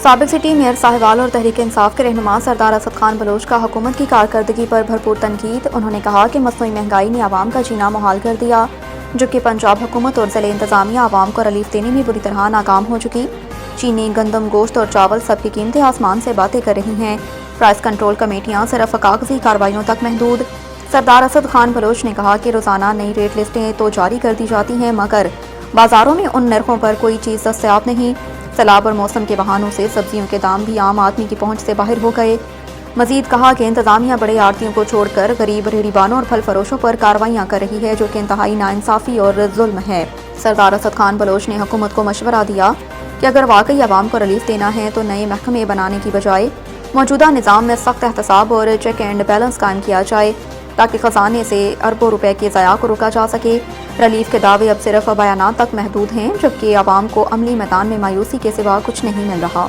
سابق city mayor Sahiwal اور تحریک انصاف کے رہنما سردار اسد خان بلوچ کا حکومت کی کارکردگی پر بھرپور تنقید۔ انہوں نے کہا کہ مصنوعی مہنگائی نے عوام کا جینا محال کر دیا، جبکہ پنجاب حکومت اور ضلع انتظامیہ عوام کو ریلیف دینے میں بری طرح ناکام ہو چکی۔ چینی، گندم، گوشت اور چاول سب کی قیمتیں آسمان سے باتیں کر رہی ہیں۔ پرائس کنٹرول کمیٹیاں صرف کاغذی کارروائیوں تک محدود۔ سردار اسد خان بلوچ نے کہا کہ روزانہ نئی ریٹ لسٹیں تو جاری کر دی جاتی ہیں، مگر بازاروں میں ان نرخوں پر کوئی چیز دستیاب نہیں۔ سیلاب اور موسم کے بحانوں سے سبزیوں کے دام بھی عام آدمی کی پہنچ سے باہر ہو گئے۔ مزید کہا کہ انتظامیہ بڑے آڑتیوں کو چھوڑ کر غریب ریہڑی بانوں اور پھل فروشوں پر کارروائیاں کر رہی ہے، جو کہ انتہائی ناانصافی اور ظلم ہے۔ سردار اسد خان بلوچ نے حکومت کو مشورہ دیا کہ اگر واقعی عوام کو ریلیف دینا ہے تو نئے محکمے بنانے کی بجائے موجودہ نظام میں سخت احتساب اور چیک اینڈ بیلنس قائم کیا جائے، تاکہ خزانے سے اربوں روپے کے ضیاع کو روکا جا سکے۔ ریلیف کے دعوے اب صرف بیانات تک محدود ہیں، جبکہ عوام کو عملی میدان میں مایوسی کے سوا کچھ نہیں مل رہا۔